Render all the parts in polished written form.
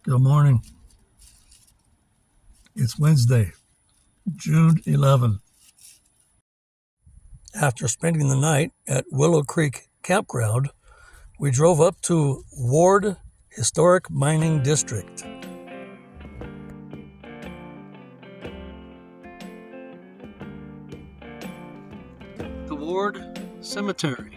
Good morning. It's Wednesday, June 11. After spending the night at Willow Creek Campground, we drove up to Ward Historic Mining District. The Ward Cemetery.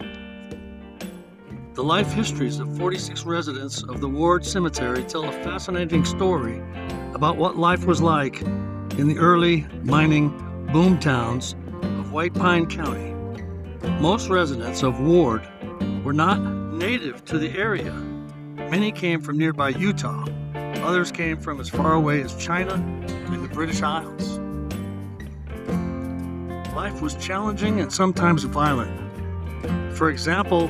The life histories of 46 residents of the Ward Cemetery tell a fascinating story about what life was like in the early mining boom towns of White Pine County. Most residents of Ward were not native to the area. Many came from nearby Utah. Others came from as far away as China and the British Isles. Life was challenging and sometimes violent. For example,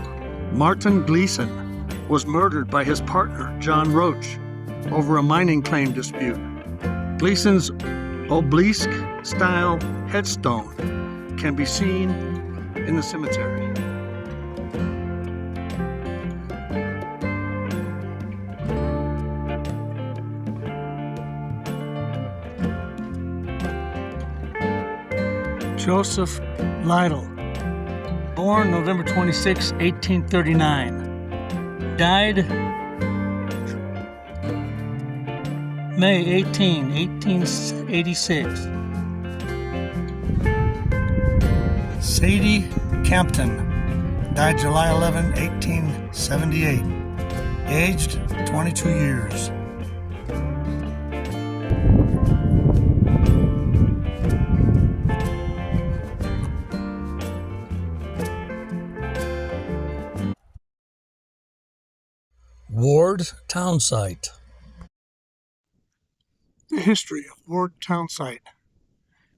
Martin Gleason was murdered by his partner, John Roach, over a mining claim dispute. Gleason's obelisk-style headstone can be seen in the cemetery. Joseph Lytle, born November 26, 1839, died May 18, 1886. Sadie Campton, died July 11, 1878, aged 22 years. Ward Town Site. The history of Ward Town Site.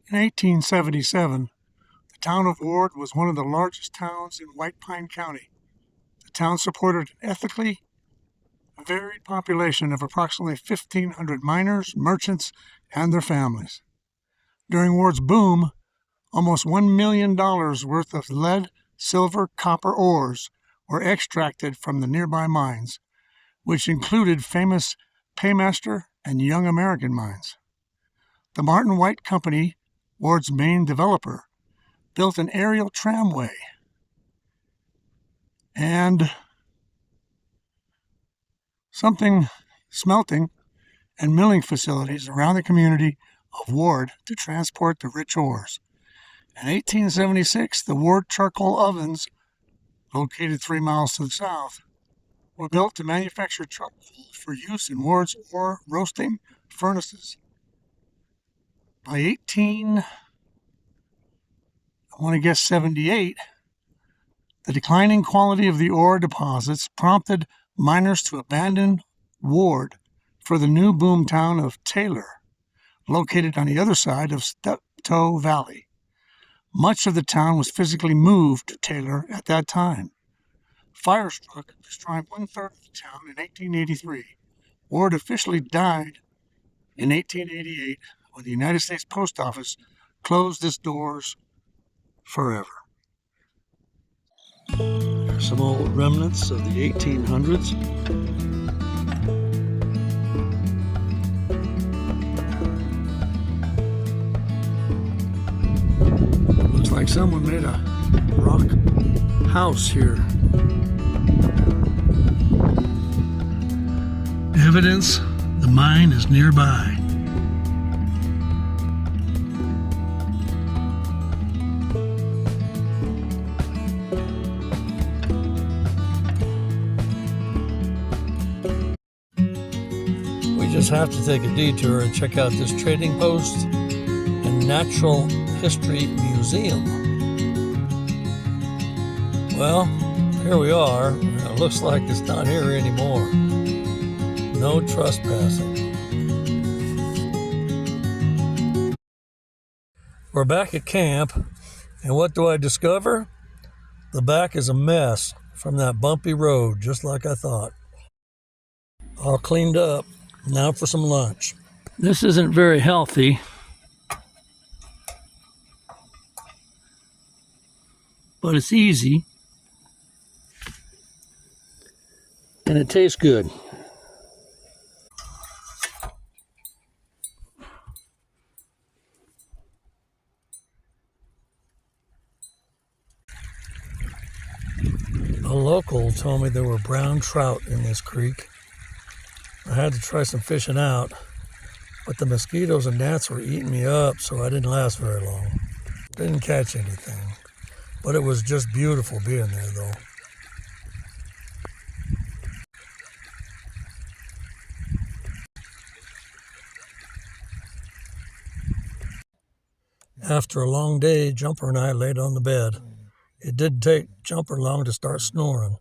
In 1877, the town of Ward was one of the largest towns in White Pine County. The town supported an ethnically varied population of approximately 1,500 miners, merchants, and their families. During Ward's boom, almost $1 million worth of lead, silver, copper ores were extracted from the nearby mines, which included famous Paymaster and Young American mines. The Martin White Company, Ward's main developer, built an aerial tramway and smelting and milling facilities around the community of Ward to transport the rich ores. In 1876, the Ward charcoal ovens, located 3 miles to the south, were built to manufacture charcoal for use in Ward's ore roasting furnaces. By 78, the declining quality of the ore deposits prompted miners to abandon Ward for the new boom town of Taylor, located on the other side of Steptoe Valley. Much of the town was physically moved to Taylor at that time. Fire struck, destroying 1/3 of the town in 1883. Ward officially died in 1888 when the United States Post Office closed its doors forever. There's some old remnants of the 1800s. Looks like someone made a rock house here. Evidence the mine is nearby. We just have to take a detour and check out this trading post and natural history museum. Well, here we are. It looks like it's not here anymore. No trespassing. We're back at camp, and what do I discover? The back is a mess from that bumpy road, just like I thought. All cleaned up. Now for some lunch. This isn't very healthy, but it's easy, and it tastes good. local told me there were brown trout in this creek. I had to try some fishing out, but the mosquitoes and gnats were eating me up, so I didn't last very long. Didn't catch anything, but it was just beautiful being there though. After a long day, Jumper and I laid on the bed. It didn't take Jumper long to start snoring.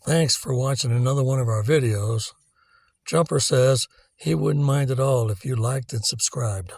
Thanks for watching another one of our videos. Jumper says he wouldn't mind at all if you liked and subscribed.